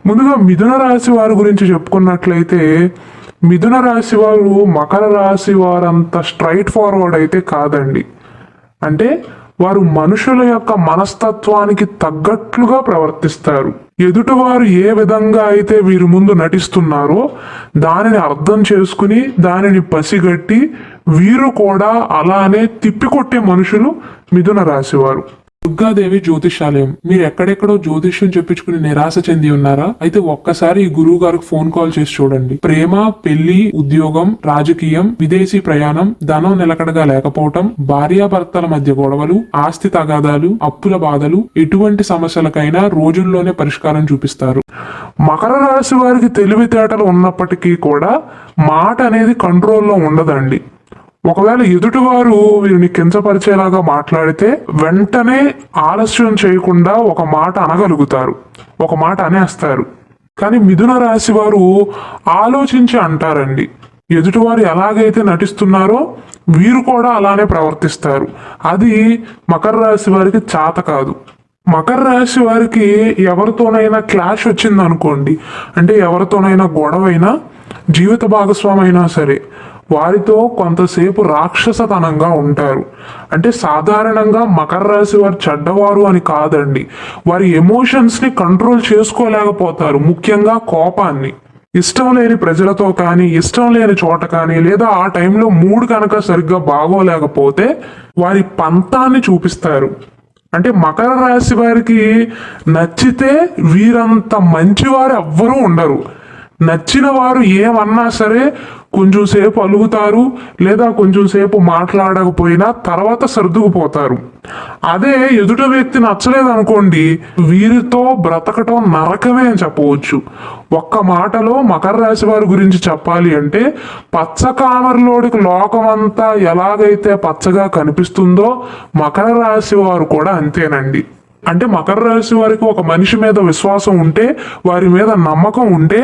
ముందుగా మిథున రాశి వారి గురించి చెప్పుకున్నట్లయితే మిథున రాశి వారు మకర రాశి వారంత స్ట్రైట్ ఫార్వర్డ్ అయితే కాదండి. అంటే వారు మనుషుల యొక్క మనస్తత్వానికి తగ్గట్లుగా ప్రవర్తిస్తారు. ఎదుటివారు ఏ విధంగా అయితే వీరి ముందు నటిస్తున్నారో దానిని అర్థం చేసుకుని దానిని పసిగట్టి వీరు కూడా అలానే తిప్పికొట్టే మనుషులు మిథున రాశివారు. దుర్గాదేవి జ్యోతిషాలయం. మీరు ఎక్కడెక్కడో జ్యోతిష్యం చెప్పించుకుని నిరాశ చెంది ఉన్నారా? అయితే ఒక్కసారి ఈ గురువు గారికి ఫోన్ కాల్ చేసి చూడండి. ప్రేమ, పెళ్లి, ఉద్యోగం, రాజకీయం, విదేశీ ప్రయాణం, ధనం నిలకడగా లేకపోవటం, భార్యాభర్తల మధ్య గొడవలు, ఆస్తి తగాదాలు, అప్పుల బాధలు, ఎటువంటి సమస్యలకైనా రోజుల్లోనే పరిష్కారం చూపిస్తారు. మకర రాశి వారికి తెలివితేటలు ఉన్నప్పటికీ కూడా మాట అనేది కంట్రోల్లో ఉండదండి. ఒకవేళ ఎదుటివారు వీరిని కించపరిచేలాగా మాట్లాడితే వెంటనే ఆలస్యం చేయకుండా ఒక మాట అనగలుగుతారు, ఒక మాట అనేస్తారు. కానీ మిథున రాశి వారు ఆలోచించి అంటారండి. ఎదుటివారు ఎలాగైతే నటిస్తున్నారో వీరు కూడా అలానే ప్రవర్తిస్తారు. అది మకర రాశి వారికి చేత కాదు. మకర రాశి వారికి ఎవరితోనైనా క్లాష్ వచ్చింది అనుకోండి, అంటే ఎవరితోనైనా గొడవైనా, జీవిత భాగస్వామి అయినా సరే వారితో కొంతసేపు రాక్షసతనంగా ఉంటారు. అంటే సాధారణంగా మకర రాశి వారు చెడ్డవారు అని కాదండి, వారి ఎమోషన్స్ని కంట్రోల్ చేసుకోలేకపోతారు. ముఖ్యంగా కోపాన్ని. ఇష్టం లేని ప్రజలతో కానీ, ఇష్టం లేని చోట కానీ, లేదా ఆ టైంలో మూడ్ కనుక సరిగ్గా బాగోలేకపోతే వారి పంతాన్ని చూపిస్తారు. అంటే మకర రాశి వారికి నచ్చితే వీరంత మంచివారు ఎవ్వరూ ఉండరు. నచ్చిన వారు ఏమన్నా సరే కొంచెం సేపు అలుగుతారు, లేదా కొంచెం సేపు మాట్లాడకపోయినా తర్వాత సర్దుకుపోతారు. అదే ఎదుట వ్యక్తి నచ్చలేదు అనుకోండి, వీరితో బ్రతకటం నరకమే అని చెప్పవచ్చు. ఒక్క మాటలో మకర రాశి వారి గురించి చెప్పాలి అంటే పచ్చ కామర్లోడికి లోకమంతా ఎలాగైతే పచ్చగా కనిపిస్తుందో మకర రాశి వారు కూడా అంతేనండి. అంటే మకర రాశి వారికి ఒక మనిషి మీద విశ్వాసం ఉంటే, వారి మీద నమ్మకం ఉంటే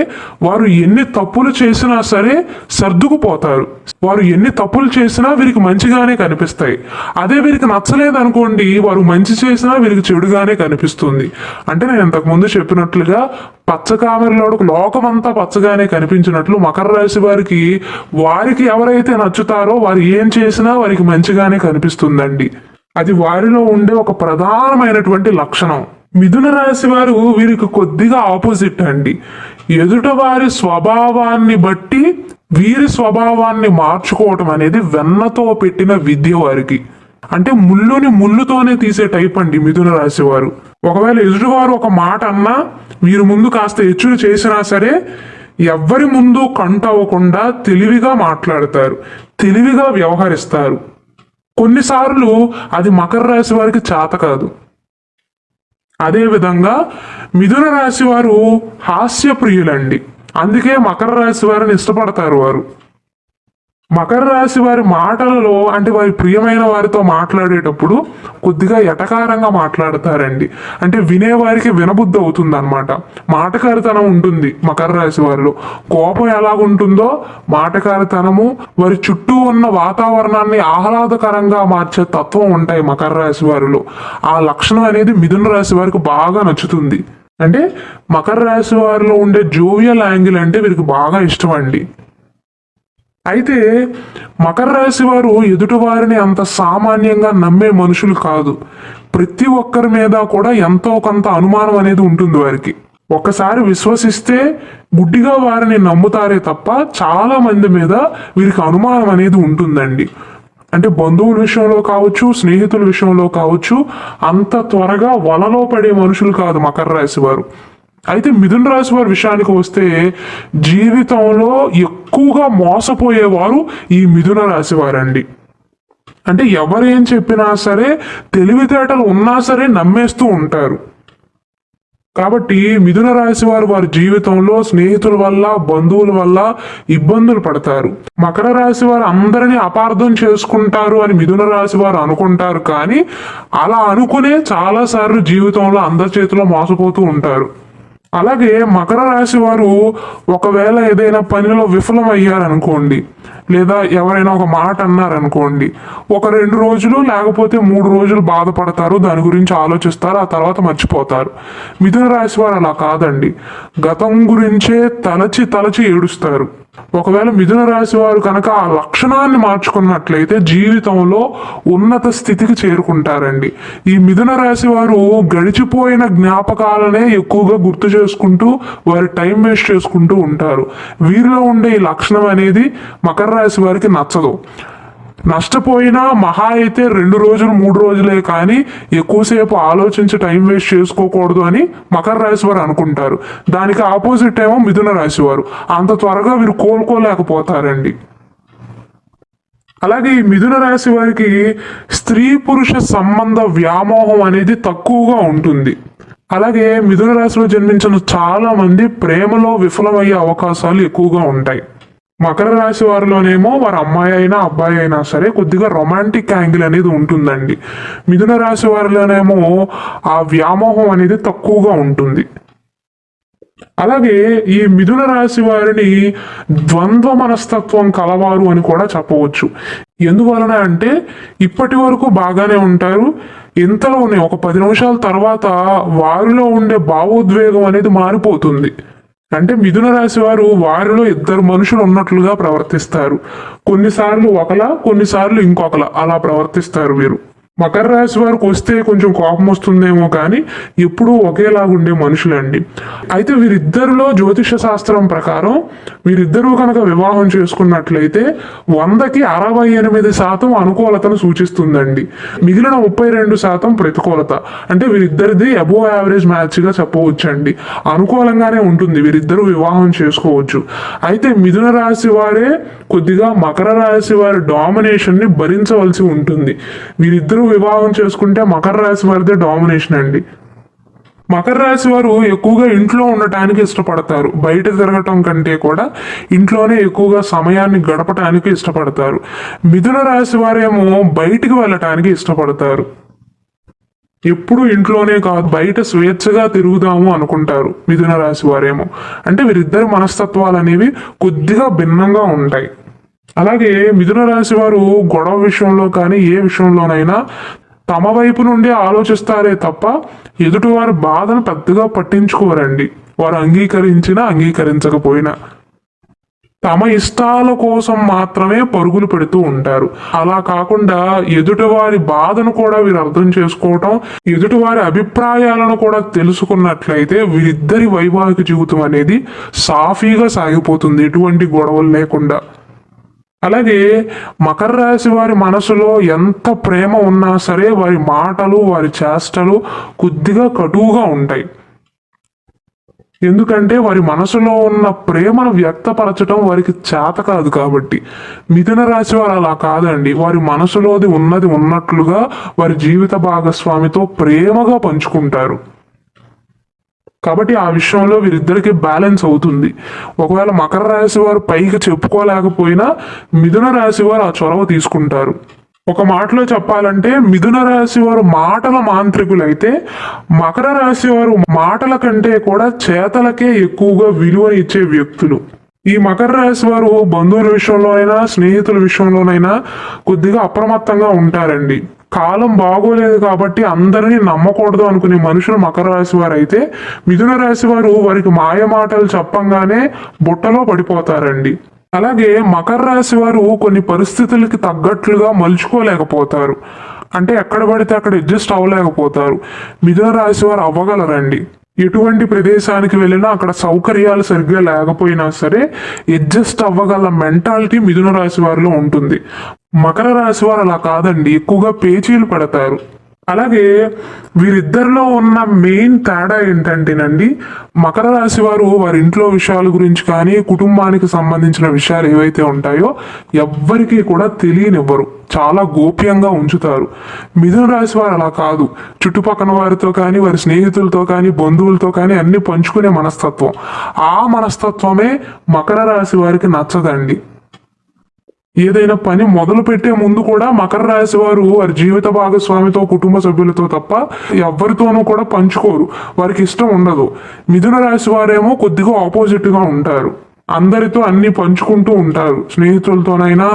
వారు ఎన్ని తప్పులు చేసినా సరే సర్దుకుపోతారు. వారు ఎన్ని తప్పులు చేసినా వీరికి మంచిగానే కనిపిస్తాయి. అదే వీరికి నచ్చలేదు అనుకోండి, వారు మంచి చేసినా వీరికి చెడుగానే కనిపిస్తుంది. అంటే నేను ఇంతకుముందు చెప్పినట్లుగా పచ్చకామెరలోకి లోకమంతా పచ్చగానే కనిపించినట్లు మకర రాశి వారికి ఎవరైతే నచ్చుతారో వారు ఏం చేసినా వారికి మంచిగానే కనిపిస్తుందండి. అది వారిలో ఉండే ఒక ప్రధానమైనటువంటి లక్షణం. మిథున రాశి వారు వీరికి కొద్దిగా ఆపోజిట్ అండి. ఎదుట వారి స్వభావాన్ని బట్టి వీరి స్వభావాన్ని మార్చుకోవటం అనేది వెన్నతో పెట్టిన విద్య వారికి. అంటే ముళ్ళుని ముళ్ళుతోనే తీసే టైప్ అండి మిథున రాశి వారు. ఒకవేళ ఎదుటివారు ఒక మాట అన్నా వీరు ముందు కాస్త హెచ్చులు చేసినా సరే ఎవ్వరి ముందు కంటవ్వకుండా తెలివిగా మాట్లాడతారు, తెలివిగా వ్యవహరిస్తారు. కొన్నిసార్లు అది మకర రాశి వారికి చేత కాదు. అదేవిధంగా మిథున రాశి వారు హాస్యప్రియులండి. అందుకే మకర రాశి వారిని ఇష్టపడతారు వారు. మకర రాశి వారి మాటలలో, అంటే వారి ప్రియమైన వారితో మాట్లాడేటప్పుడు కొద్దిగా ఎటకారంగా మాట్లాడతారండి. అంటే వినేవారికి వినబుద్ధి అవుతుంది అనమాట. మాటకారితనం ఉంటుంది మకర రాశి వారిలో. కోపం ఎలాగుంటుందో మాటకారితనము, వారి చుట్టూ ఉన్న వాతావరణాన్ని ఆహ్లాదకరంగా మార్చే తత్వం ఉంటాయి మకర రాశి వారిలో. ఆ లక్షణం అనేది మిథున రాశి వారికి బాగా నచ్చుతుంది. అంటే మకర రాశి వారిలో ఉండే జోవియల్ యాంగిల్ అంటే వీరికి బాగా ఇష్టం అండి. అయితే మకర రాశి వారు ఎదుటి వారిని అంత సామాన్యంగా నమ్మే మనుషులు కాదు. ప్రతి ఒక్కరి మీద కూడా ఎంతో కొంత అనుమానం అనేది ఉంటుంది వారికి. ఒక్కసారి విశ్వసిస్తే గుడ్డిగా వారిని నమ్ముతారే తప్ప చాలా మంది మీద వీరికి అనుమానం అనేది ఉంటుందండి. అంటే బంధువుల విషయంలో కావచ్చు, స్నేహితుల విషయంలో కావచ్చు, అంత త్వరగా వలలో పడే మనుషులు కాదు మకర రాశి వారు. అయితే మిథున రాశి వారి విషయానికి వస్తే జీవితంలో ఎక్కువగా మోసపోయేవారు ఈ మిథున రాశి వారండి. అంటే ఎవరేం చెప్పినా సరే తెలివితేటలు ఉన్నా సరే నమ్మేస్తూ ఉంటారు. కాబట్టి మిథున రాశి వారి జీవితంలో స్నేహితుల వల్ల, బంధువుల వల్ల ఇబ్బందులు పడతారు. మకర రాశి వారు అందరినీ అపార్థం చేసుకుంటారు అని మిథున రాశి వారు అనుకుంటారు. కానీ అలా అనుకునే చాలాసార్లు జీవితంలో అందరి చేతిలో మోసపోతూ ఉంటారు. అలాగే మకర రాశి వారు ఒకవేళ ఏదైనా పనిలో విఫలం అయ్యారనుకోండి, లేదా ఎవరైనా ఒక మాట అన్నారనుకోండి, ఒక 2 రోజులు లేకపోతే 3 రోజులు బాధపడతారు, దాని గురించి ఆలోచిస్తారు, ఆ తర్వాత మర్చిపోతారు. మిథున రాశి వారు అలా కాదండి, గతం గురించే తలచి తలచి ఏడుస్తారు. ఒకవేళ మిథున రాశి వారు కనుక ఆ లక్షణాన్ని మార్చుకున్నట్లయితే జీవితంలో ఉన్నత స్థితికి చేరుకుంటారండి. ఈ మిథున రాశి వారు గడిచిపోయిన జ్ఞాపకాలనే ఎక్కువగా గుర్తు చేసుకుంటూ వారి టైం వేస్ట్ చేసుకుంటూ ఉంటారు. వీరిలో ఉండే ఈ లక్షణం అనేది మకర రాశి వారికి నచ్చదు. నష్టపోయినా మహా అయితే 2 రోజులు 3 రోజులే కానీ ఎక్కువసేపు ఆలోచించి టైం వేస్ట్ చేసుకోకూడదు అని మకర రాశి వారు అనుకుంటారు. దానికి ఆపోజిట్ ఏమో మిథున రాశి వారు, అంత త్వరగా వీరు కోలుకోలేకపోతారండి. అలాగే ఈ మిథున రాశి వారికి స్త్రీ పురుష సంబంధ వ్యామోహం అనేది తక్కువగా ఉంటుంది. అలాగే మిథున రాశిలో జన్మించిన చాలా మంది ప్రేమలో విఫలమయ్యే అవకాశాలు ఎక్కువగా ఉంటాయి. మకర రాశి వారిలోనేమో వారి అమ్మాయి అయినా అబ్బాయి అయినా సరే కొద్దిగా రొమాంటిక్ యాంగిల్ అనేది ఉంటుందండి. మిథున రాశి వారిలోనేమో ఆ వ్యామోహం అనేది తక్కువగా ఉంటుంది. అలాగే ఈ మిథున రాశి వారిని ద్వంద్వ మనస్తత్వం కలవారు అని కూడా చెప్పవచ్చు. ఎందువలన అంటే ఇప్పటి వరకు బాగానే ఉంటారు, ఇంతలోనే ఒక 10 నిమిషాల తర్వాత వారిలో ఉండే భావోద్వేగం అనేది మారిపోతుంది. అంటే మిథున రాశి వారు వారిలో 2 మనుషులు ఉన్నట్లుగా ప్రవర్తిస్తారు. కొన్నిసార్లు ఒకలా, కొన్నిసార్లు ఇంకొకలా అలా ప్రవర్తిస్తారు వీరు. మకర రాశి వారికి వస్తే కొంచెం కోపం వస్తుందేమో కానీ ఎప్పుడూ ఒకేలాగుండే మనుషులండి. అయితే వీరిద్దరిలో జ్యోతిష శాస్త్రం ప్రకారం వీరిద్దరూ కనుక వివాహం చేసుకున్నట్లయితే 100కి 68% అనుకూలతను సూచిస్తుందండి. మిగిలిన 32% ప్రతికూలత. అంటే వీరిద్దరిది అబోవ్ యావరేజ్ మ్యాచ్గా చెప్పవచ్చండి. అనుకూలంగానే ఉంటుంది, వీరిద్దరూ వివాహం చేసుకోవచ్చు. అయితే మిథున రాశి వారే కొద్దిగా మకర రాశి వారి డామినేషన్ని భరించవలసి ఉంటుంది. వీరిద్దరూ వివాహం చేసుకుంటే మకర రాశి వారిదే డామినేషన్ అండి. మకర రాశి వారు ఎక్కువగా ఇంట్లో ఉండటానికి ఇష్టపడతారు. బయట తిరగటం కంటే కూడా ఇంట్లోనే ఎక్కువగా సమయాన్ని గడపటానికి ఇష్టపడతారు. మిథున రాశి వారేమో బయటికి వెళ్ళటానికి ఇష్టపడతారు. ఎప్పుడు ఇంట్లోనే కాదు, బయట స్వేచ్ఛగా తిరుగుదాము అనుకుంటారు మిథున రాశి వారేమో. అంటే వీరిద్దరి మనస్తత్వాలు అనేవి కొద్దిగా భిన్నంగా ఉంటాయి. అలాగే మిథున రాశి వారు గొడవ విషయంలో కానీ ఏ విషయంలోనైనా తమ వైపు నుండి ఆలోచిస్తారే తప్ప ఎదుటివారి బాధను పెద్దగా పట్టించుకోరండి. వారు అంగీకరించినా అంగీకరించకపోయినా తమ ఇష్టాల కోసం మాత్రమే పరుగులు పెడుతూ ఉంటారు. అలా కాకుండా ఎదుటివారి బాధను కూడా వీరు అర్థం చేసుకోవటం, ఎదుటివారి అభిప్రాయాలను కూడా తెలుసుకున్నట్లయితే వీరిద్దరి వైవాహిక జీవితం అనేది సాఫీగా సాగిపోతుంది, ఎటువంటి గొడవలు లేకుండా. అలాగే మకర రాశి వారి మనసులో ఎంత ప్రేమ ఉన్నా సరే వారి మాటలు వారి చేష్టలు కొద్దిగా కటువుగా ఉంటాయి. ఎందుకంటే వారి మనసులో ఉన్న ప్రేమను వ్యక్తపరచడం వారికి చేత కాదు కాబట్టి. మిథున రాశి వారు అలా కాదండి, వారి మనసులోది ఉన్నది ఉన్నట్లుగా వారి జీవిత భాగస్వామితో ప్రేమగా పంచుకుంటారు. కాబట్టి ఆ విషయంలో వీరిద్దరికి బ్యాలెన్స్ అవుతుంది. ఒకవేళ మకర రాశి వారు పైకి చెప్పుకోలేకపోయినా మిథున రాశి వారు ఆ చొరవ తీసుకుంటారు. ఒక మాటలో చెప్పాలంటే మిథున రాశి వారు మాటల మాంత్రికులైతే మకర రాశి వారు మాటల కంటే కూడా చేతలకే ఎక్కువగా విలువని ఇచ్చే వ్యక్తులు. ఈ మకర రాశి వారు బంధువుల విషయంలోనైనా స్నేహితుల విషయంలోనైనా కొద్దిగా అప్రమత్తంగా ఉంటారండి. కాలం బాగోలేదు కాబట్టి అందరినీ నమ్మకూడదు అనుకునే మనుషులు మకర రాశి వారు అయితే మిథున రాశి వారు వారికి మాయ మాటలు చెప్పంగానే బుట్టలో పడిపోతారండి. అలాగే మకర రాశి వారు కొన్ని పరిస్థితులకి తగ్గట్లుగా మలుచుకోలేకపోతారు. అంటే ఎక్కడ పడితే అక్కడ అడ్జస్ట్ అవ్వలేకపోతారు. మిథున రాశి వారు అవ్వగలరండి. ఎటువంటి ప్రదేశానికి వెళ్ళినా అక్కడ సౌకర్యాలు సరిగ్గా లేకపోయినా సరే అడ్జస్ట్ అవ్వగల మెంటాలిటీ మిథున రాశి వారిలో ఉంటుంది. మకర రాశి వారు అలా కాదండి, ఎక్కువగా పేచీలు పడతారు. అలాగే వీరిద్దరిలో ఉన్న మెయిన్ తేడా ఏంటంటేనండి, మకర రాశి వారు వారి ఇంట్లో విషయాల గురించి కానీ కుటుంబానికి సంబంధించిన విషయాలు ఏవైతే ఉంటాయో ఎవ్వరికీ కూడా తెలియనివ్వరు, చాలా గోప్యంగా ఉంచుతారు. మిథున రాశి వారు అలా కాదు, చుట్టుపక్కల వారితో కానీ వారి స్నేహితులతో కానీ బంధువులతో కానీ అన్ని పంచుకునే మనస్తత్వం. ఆ మనస్తత్వమే మకర రాశి వారికి నచ్చదండి. ఏదైనా పని మొదలు పెట్టే ముందు కూడా మకర రాశి వారు వారి జీవిత భాగస్వామితో కుటుంబ సభ్యులతో తప్ప ఎవరితోనూ కూడా పంచుకోరు, వారికి ఇష్టం ఉండదు. మిథున రాశి వారేమో కొద్దిగా ఆపోజిట్ గా ఉంటారు. అందరితో అన్ని పంచుకుంటూ ఉంటారు. స్నేహితులతోనైనా,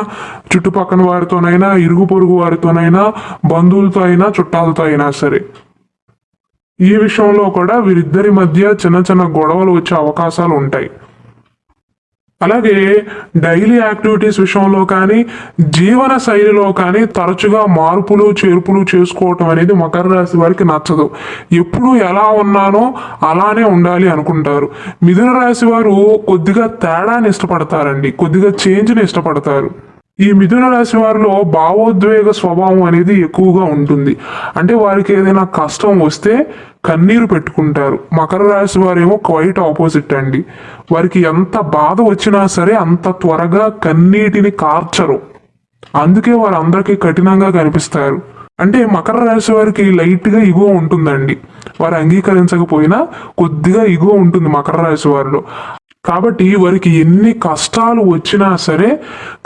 చుట్టుపక్కల వారితోనైనా, ఇరుగు పొరుగు వారితోనైనా, బంధువులతో అయినా, చుట్టాలతో అయినా సరే. ఈ విషయంలో కూడా వీరిద్దరి మధ్య చిన్న చిన్న గొడవలు వచ్చే అవకాశాలు ఉంటాయి. అలాగే డైలీ యాక్టివిటీస్ విషయంలో కానీ, జీవన శైలిలో కానీ తరచుగా మార్పులు చేర్పులు చేసుకోవటం అనేది మకర రాశి వారికి నచ్చదు. ఎప్పుడు ఎలా ఉన్నానో అలానే ఉండాలి అనుకుంటారు. మిథున రాశి వారు కొద్దిగా తేడాని ఇష్టపడతారండి, కొద్దిగా చేంజ్ని ఇష్టపడతారు. ఈ మిథున రాశి వారిలో భావోద్వేగ స్వభావం అనేది ఎక్కువగా ఉంటుంది. అంటే వారికి ఏదైనా కష్టం వస్తే కన్నీరు పెట్టుకుంటారు. మకర రాశి వారేమో క్వైట్ ఆపోజిట్ అండి. వారికి ఎంత బాధ వచ్చినా సరే అంత త్వరగా కన్నీటిని కార్చరు. అందుకే వారు అందరికీ కఠినంగా కనిపిస్తారు. అంటే మకర రాశి వారికి లైట్గా ఇగో ఉంటుందండి. వారు అంగీకరించకపోయినా కొద్దిగా ఇగో ఉంటుంది మకర రాశి వారిలో. కాబట్టి వారికి ఎన్ని కష్టాలు వచ్చినా సరే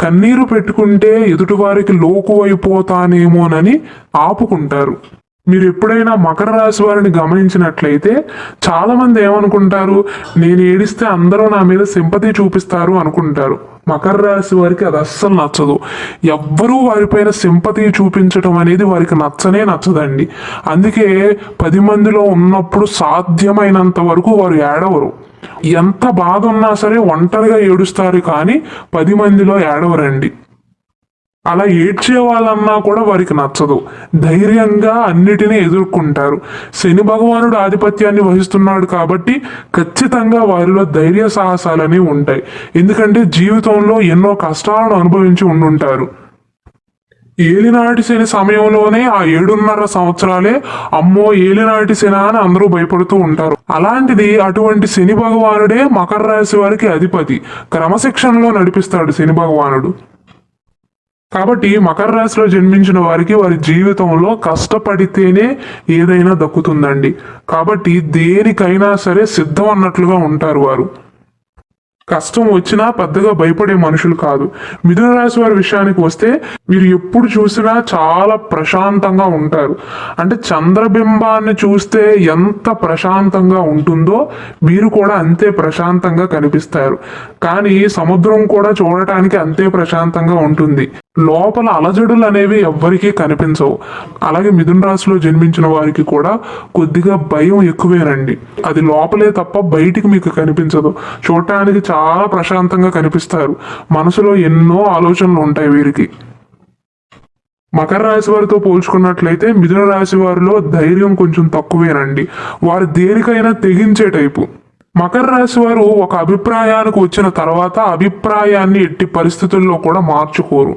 కన్నీరు పెట్టుకుంటే ఎదుటివారికి లోకువైపోతానేమోనని ఆపుకుంటారు. మీరు ఎప్పుడైనా మకర రాశి వారిని గమనించినట్లయితే చాలా మంది ఏమనుకుంటారు, నేను ఏడిస్తే అందరూ నా మీద సింపతి చూపిస్తారు అనుకుంటారు. మకర రాశి వారికి అది అస్సలు నచ్చదు. ఎవ్వరూ వారిపైన సింపతి చూపించడం అనేది వారికి నచ్చనే నచ్చదండి. అందుకే 10 మందిలో ఉన్నప్పుడు సాధ్యమైనంత వరకు వారు ఏడవరు. ఎంత బాధ ఉన్నా సరే ఒంటరిగా ఏడుస్తారు, కానీ 10 మందిలో ఏడవరండి. అలా ఏడ్చే వాళ్ళన్నా కూడా వారికి నచ్చదు. ధైర్యంగా అన్నిటినీ ఎదుర్కొంటారు. శని భగవానుడు ఆధిపత్యాన్ని వహిస్తున్నాడు కాబట్టి ఖచ్చితంగా వారిలో ధైర్య సాహసాలనే ఉంటాయి. ఎందుకంటే జీవితంలో ఎన్నో కష్టాలను అనుభవించి ఉండుంటారు. ఏలినాటి శని సమయంలోనే ఆ 7.5 సంవత్సరాలే అమ్మో ఏలినాటి శని అని అందరూ భయపడుతూ ఉంటారు. అలాంటిది అటువంటి శని భగవానుడే మకర రాశి వారికి అధిపతి. క్రమశిక్షణలో నడిపిస్తాడు శని భగవానుడు. కాబట్టి మకర రాశిలో జన్మించిన వారికి వారి జీవితంలో కష్టపడితేనే ఏదైనా దక్కుతుందండి. కాబట్టి దేనికైనా సరే సిద్ధం అన్నట్లుగా ఉంటారు వారు. కష్టం వచ్చినా పెద్దగా భయపడే మనుషులు కాదు. మిథున రాశి వారి విషయానికి వస్తే వీరు ఎప్పుడు చూసినా చాలా ప్రశాంతంగా ఉంటారు. అంటే చంద్రబింబాన్ని చూస్తే ఎంత ప్రశాంతంగా ఉంటుందో వీరు కూడా అంతే ప్రశాంతంగా కనిపిస్తారు. కానీ సముద్రం కూడా చూడటానికి అంతే ప్రశాంతంగా ఉంటుంది. లోపల అలజడులు అనేవి ఎవ్వరికీ కనిపించవు. అలాగే మిథున రాశిలో జన్మించిన వారికి కూడా కొద్దిగా భయం ఎక్కువేనండి. అది లోపలే తప్ప బయటికి మీకు కనిపించదు. చూడటానికి చాలా ప్రశాంతంగా కనిపిస్తారు. మనసులో ఎన్నో ఆలోచనలు ఉంటాయి వీరికి. మకర రాశి వారితో పోల్చుకున్నట్లయితే మిథున రాశి వారిలో ధైర్యం కొంచెం తక్కువేనండి. వారు దేనికైనా తెగించే టైపు. మకర రాశి వారు ఒక అభిప్రాయానికి వచ్చిన తర్వాత అభిప్రాయాన్ని ఎట్టి పరిస్థితుల్లో కూడా మార్చుకోరు.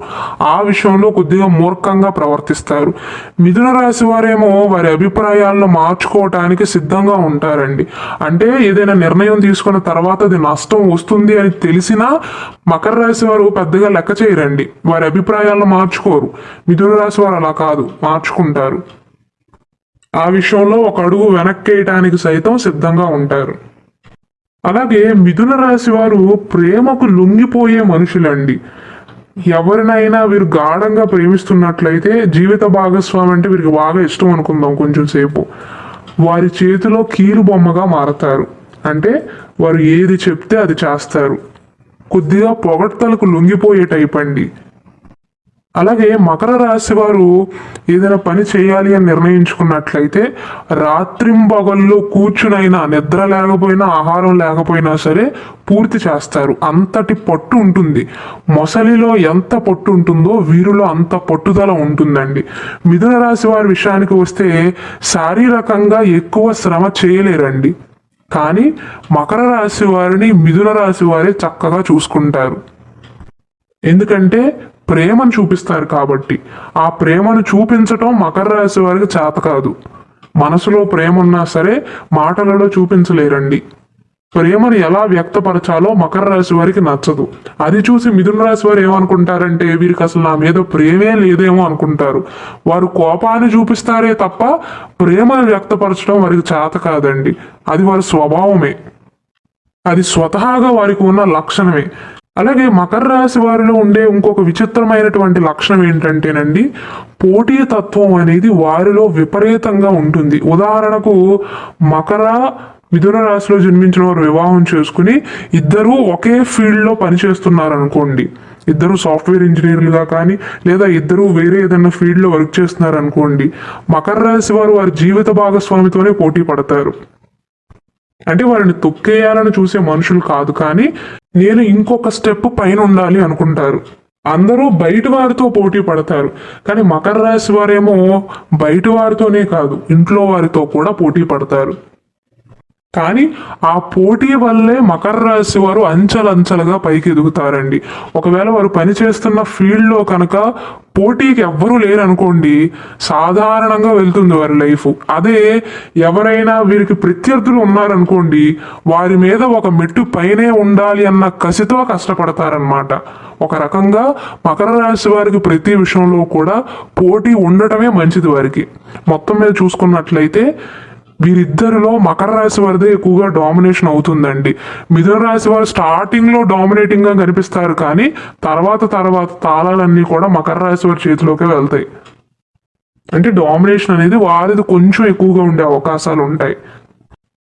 ఆ విషయంలో కొద్దిగా మూర్ఖంగా ప్రవర్తిస్తారు. మిథున రాశి వారేమో వారి అభిప్రాయాలను మార్చుకోవటానికి సిద్ధంగా ఉంటారండి. అంటే ఏదైనా నిర్ణయం తీసుకున్న తర్వాత అది నష్టం వస్తుంది అని తెలిసినా మకర రాశి వారు పెద్దగా లెక్క చేయరండి. వారి అభిప్రాయాలను మార్చుకోరు. మిథున రాశి వారు అలా కాదు, మార్చుకుంటారు. ఆ విషయంలో ఒక అడుగు వెనక్కేయటానికి సైతం సిద్ధంగా ఉంటారు. అలాగే మిథున రాశి వారు ప్రేమకు లొంగిపోయే మనుషులండి. ఎవరినైనా వీరు గాఢంగా ప్రేమిస్తున్నట్లయితే జీవిత భాగస్వామి అంటే వీరికి బాగా ఇష్టం అనుకుందాం కొంచెం సేపు, వారి చేతిలో కీలు బొమ్మగా మారతారు. అంటే వారు ఏది చెప్తే అది చేస్తారు. కొద్దిగా పొగడ్తలకు లొంగిపోయే టైప్ అండి. అలాగే మకర రాశి వారు ఏదైనా పని చేయాలి అని నిర్ణయించుకున్నట్లయితే రాత్రింబగళ్ళు కూర్చునైనా, నిద్ర లేకపోయినా, ఆహారం లేకపోయినా సరే పూర్తి చేస్తారు. అంతటి పట్టు ఉంటుంది. మొసలిలో ఎంత పట్టు ఉంటుందో వీరిలో అంత పట్టుదల ఉంటుందండి. మిథున రాశి వారి విషయానికి వస్తే శారీరకంగా ఎక్కువ శ్రమ చేయలేరండి. కానీ మకర రాశి వారిని మిథున రాశి వారే చక్కగా చూసుకుంటారు. ఎందుకంటే ప్రేమను చూపిస్తారు కాబట్టి. ఆ ప్రేమను చూపించటం మకర రాశి వారికి చేత కాదు. మనసులో ప్రేమ ఉన్నా సరే మాటలలో చూపించలేరండి. ప్రేమను ఎలా వ్యక్తపరచాలో మకర రాశి వారికి నచ్చదు. అది చూసి మిథున రాశి వారు ఏమనుకుంటారంటే వీరికి అసలు నా మీద ప్రేమే లేదేమో అనుకుంటారు. వారు కోపాన్ని చూపిస్తారే తప్ప ప్రేమను వ్యక్తపరచడం వారికి చేత కాదండి. అది వారి స్వభావమే, అది స్వతహాగా వారికి ఉన్న లక్షణమే. అలాగే మకర రాశి వారిలో ఉండే ఇంకొక విచిత్రమైనటువంటి లక్షణం ఏంటంటేనండి, పోటీతత్వం అనేది వారిలో విపరీతంగా ఉంటుంది. ఉదాహరణకు మకర, మిథున రాశిలో జన్మించిన వారు వివాహం చేసుకుని ఇద్దరూ ఒకే ఫీల్డ్లో పనిచేస్తున్నారు అనుకోండి, ఇద్దరు సాఫ్ట్వేర్ ఇంజనీర్లుగా కానీ లేదా ఇద్దరు వేరే ఏదైనా ఫీల్డ్లో వర్క్ చేస్తున్నారు అనుకోండి, మకర రాశి వారు వారి జీవిత భాగస్వామితోనే పోటీ పడతారు. అంటే వారిని తొక్కేయాలని చూసే మనుషులు కాదు, కానీ నేను ఇంకొక స్టెప్ పైన ఉండాలి అనుకుంటారు. అందరూ బయట వారితో పోటీ పడతారు, కానీ మకర రాశి వారేమో బయట వారితోనే కాదు ఇంట్లో వారితో కూడా పోటీ పడతారు. కానీ ఆ పోటీ వల్లే మకర రాశి వారు అంచెలంచెలుగా పైకి ఎదుగుతారండి. ఒకవేళ వారు పనిచేస్తున్న ఫీల్డ్లో కనుక పోటీకి ఎవ్వరూ లేరనుకోండి, సాధారణంగా వెళ్తుంది వారి లైఫ్. అదే ఎవరైనా వీరికి ప్రత్యర్థులు ఉన్నారనుకోండి, వారి మీద ఒక మెట్టు పైనే ఉండాలి అన్న కసితో కష్టపడతారనమాట. ఒక రకంగా మకర రాశి వారికి ప్రతి విషయంలో కూడా పోటీ ఉండటమే మంచిది వారికి. మొత్తం మీద చూసుకున్నట్లయితే వీరిద్దరిలో మకర రాశి వారిదే ఎక్కువగా డామినేషన్ అవుతుందండి. మిథున రాశి వారు స్టార్టింగ్లో డామినేటింగ్గా కనిపిస్తారు, కానీ తర్వాత తాళాలన్నీ కూడా మకర రాశి వారి చేతిలోకి వెళ్తాయి. అంటే డామినేషన్ అనేది వారిది కొంచెం ఎక్కువగా ఉండే అవకాశాలు ఉంటాయి.